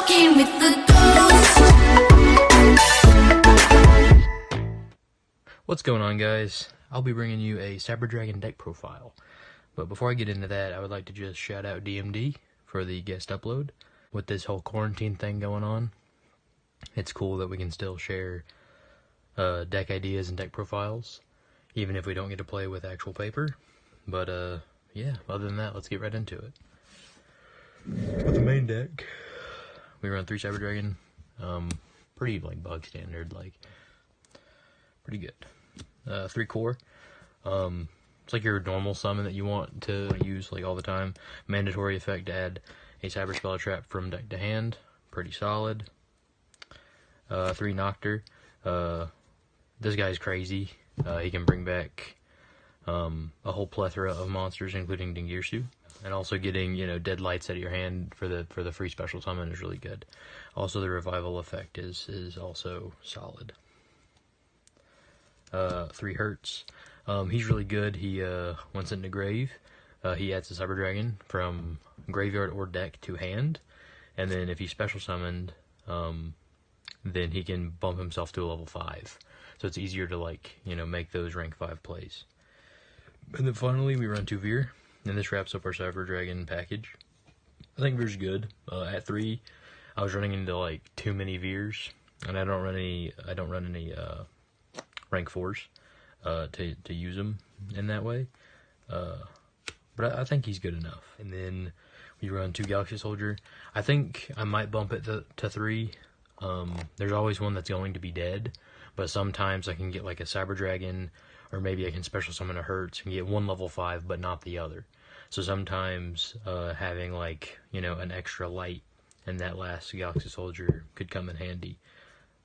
fucking with the ghost. What's going on, guys? I'll be bringing you a Cyber Dragon deck profile. But before I get into that, I would like to just shout out DMD for the guest upload. With this whole quarantine thing going on, it's cool that we can still share deck ideas and deck profiles, even if we don't get to play with actual paper. But yeah, other than that, let's get right into it. With the main deck, we run 3 Cyber Dragon. Pretty like bug standard, like pretty good. 3 core. It's like your normal summon that you want to use like all the time. Mandatory effect to add a Cyber Spell Trap from deck to hand. Pretty solid. 3 Noctur. This guy's crazy. He can bring back a whole plethora of monsters, including Dingirsu. And also getting, dead lights out of your hand for the free special summon is really good. Also, the revival effect is also solid. 3 Hertz. He's really good. He when sent to grave, he adds a Cyber Dragon from graveyard or deck to hand, and then if he's special summoned, then he can bump himself to a level 5. So it's easier to make those rank 5 plays. And then finally we run 2 Veer, and this wraps up our Cyber Dragon package. I think Veer's good. At 3, I was running into too many Veers, and I don't run any rank 4s to use him in that way. But I think he's good enough. And then we run 2 Galaxy Soldier. I think I might bump it to 3. There's always one that's going to be dead, but sometimes I can get like a Cyber Dragon, or maybe I can special summon a Hertz and get one level 5 but not the other. So sometimes having an extra light in that last Galaxy Soldier could come in handy.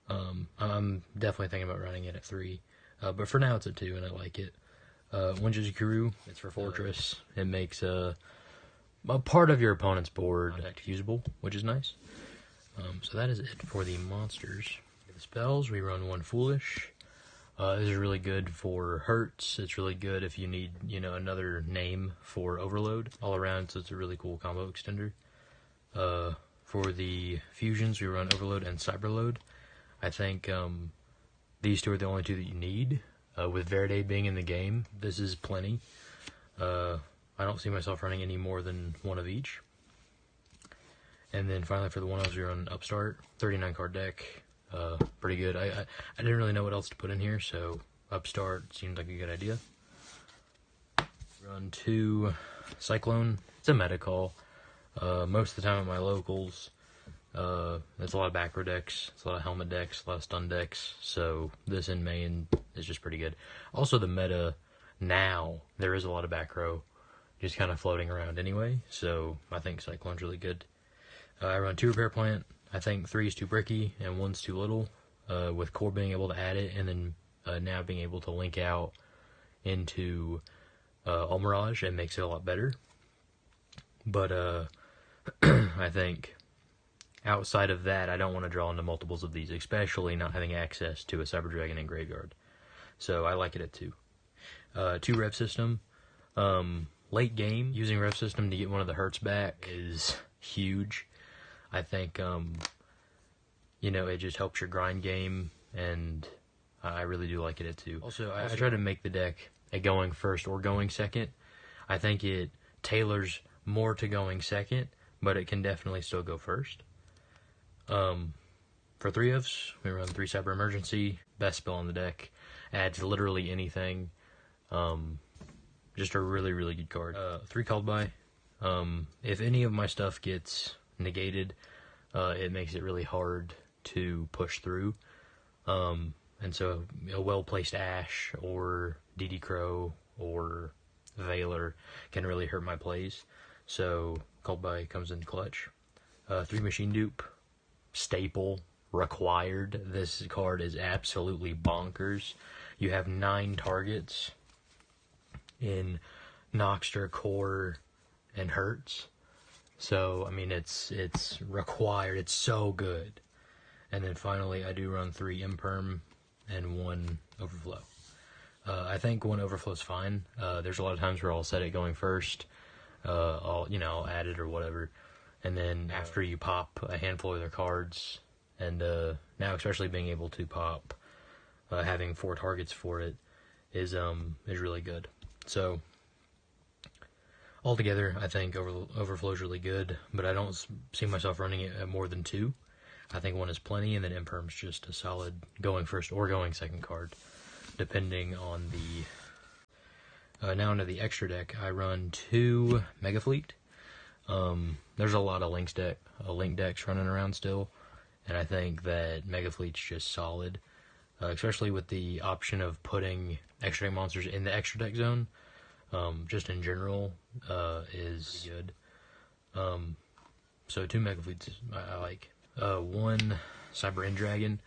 I'm definitely thinking about running it at 3, but for now it's at 2 and I like it. Wenjutsu, it's for Fortress. It makes a part of your opponent's board usable, which is nice. So that is it for the monsters. The spells, we run 1 Foolish. This is really good for Hertz. It's really good if you need, another name for Overload all around, so it's a really cool combo extender. For the fusions, we run Overload and Cyberload. I think these 2 are the only 2 that you need. With Verde being in the game, this is plenty. I don't see myself running any more than 1 of each. And then finally for the 1-ofs, we run Upstart, 39 card deck. Pretty good. I didn't really know what else to put in here, so Upstart seemed like a good idea. Run 2 Cyclone. It's a meta call. Most of the time at my locals, it's a lot of back row decks, it's a lot of helmet decks, a lot of stun decks, so this in main is just pretty good. Also the meta now, there is a lot of back row just kind of floating around anyway, so I think Cyclone's really good. I run 2 Repair Plant. I think 3 is too bricky and 1's too little, with Core being able to add it, and then now being able to link out into Almirage, it makes it a lot better. But I think outside of that, I don't want to draw into multiples of these, especially not having access to a Cyber Dragon in Graveyard. So I like it at 2. 2 Rev System. Late game, using Rev System to get one of the Hertz back is huge. I think, it just helps your grind game, and I really do like it at 2. Also, I try to make the deck a going first or going second. I think it tailors more to going second, but it can definitely still go first. For 3-ofs, we run 3 Cyber Emergency. Best spell on the deck. Adds literally anything. Just a really, really good card. 3 Called By. If any of my stuff gets negated, it makes it really hard to push through. And so a well-placed Ash or DD Crow or Veiler can really hurt my plays. So Called By comes in clutch. 3 Machine Dupe. Staple. Required. This card is absolutely bonkers. You have 9 targets in Noxter, Core, and Hertz. So, I mean, it's required. It's so good. And then finally, I do run 3 Imperm and 1 Overflow. I think 1 Overflow is fine. There's a lot of times where I'll set it going first. I'll add it or whatever. And then after you pop a handful of their cards, and now especially being able to pop, having 4 targets for it is really good. So altogether, I think Overflow's really good, but I don't see myself running it at more than 2. I think 1 is plenty, and then Imperm's just a solid going first or going second card, depending on the... now into the extra deck, I run 2 Mega Fleet. There's a lot of link decks running around still, and I think that Mega Fleet's just solid, especially with the option of putting extra deck monsters in the extra deck zone. Just in general, is good. So 2 Mega Fleets I like. 1 Cyber End Dragon.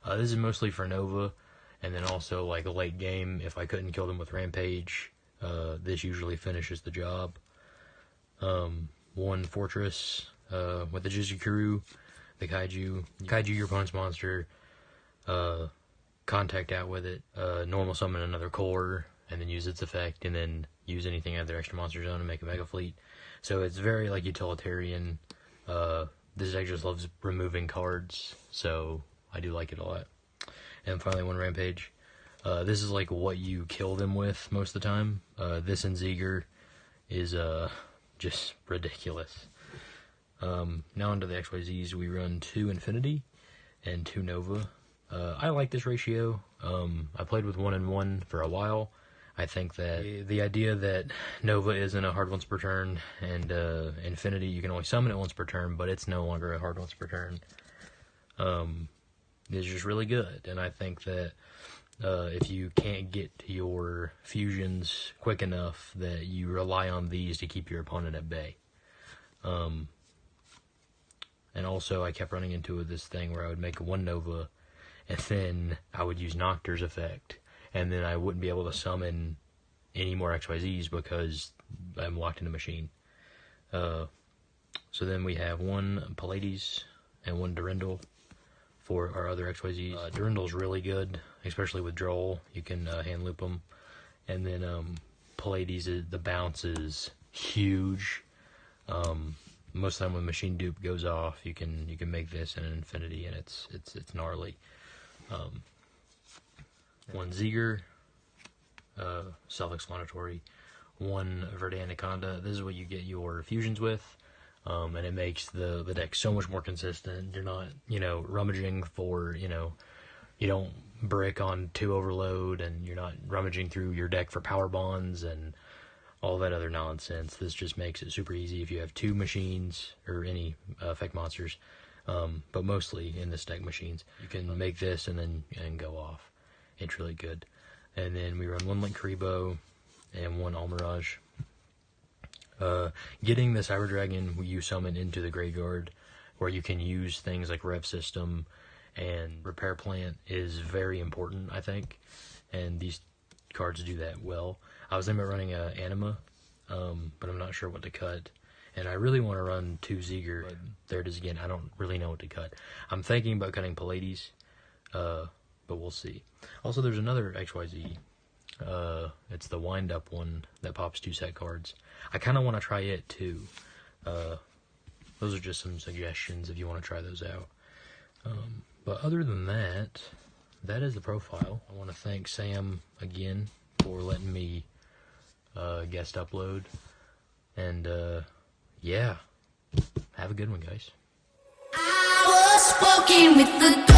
This is mostly for Nova, and then also like a late game, if I couldn't kill them with Rampage, this usually finishes the job. 1 Fortress, with the Jizukuru, the Kaiju your opponent's monster, contact out with it, normal summon another core, and then use its effect, and then use anything out of their extra monster zone and make a Mega Fleet. So it's very like utilitarian. This deck just loves removing cards, so I do like it a lot. And finally 1 Rampage. This is like what you kill them with most of the time. This and Zeger is just ridiculous. Now onto the XYZs, we run 2 Infinity and 2 Nova. I like this ratio. I played with 1 and 1 for a while. I think that the idea that Nova isn't a hard once per turn, and Infinity you can only summon it once per turn, but it's no longer a hard once per turn, is just really good. And I think that if you can't get to your fusions quick enough, that you rely on these to keep your opponent at bay. And also I kept running into this thing where I would make 1 Nova, and then I would use Noctur's effect, and then I wouldn't be able to summon any more XYZs because I'm locked in the machine. So then we have 1 Pallades and 1 Durendal for our other XYZs. Durendal's really good, especially with Droll. You can hand loop them. And then Pallades, the bounce is huge. Most of the time when Machine Dupe goes off, you can make this in an Infinity, and it's gnarly. 1 Zeger, self-explanatory. 1 Verde Anaconda. This is what you get your fusions with, and it makes the deck so much more consistent. You're not, rummaging for, you don't brick on 2 Overload, and you're not rummaging through your deck for power bonds and all that other nonsense. This just makes it super easy if you have 2 machines or any effect monsters, but mostly in this deck machines. You can make this and go off. It's really good. And then we run 1 Linkuriboh and 1 Almirage. Getting the Cyber Dragon you summon into the graveyard, where you can use things like Rev System and Repair Plant, is very important, I think. And these cards do that well. I was thinking about running Anima, but I'm not sure what to cut. And I really want to run 2 Zeger, but there it is again. I don't really know what to cut. I'm thinking about cutting Pallades, but we'll see. Also, there's another XYZ. It's the Wind Up one that pops 2 set cards. I kind of want to try it too. Those are just some suggestions if you want to try those out. But other than that, that is the profile. I want to thank Sam again for letting me guest upload. And yeah, have a good one, guys. I was walking with the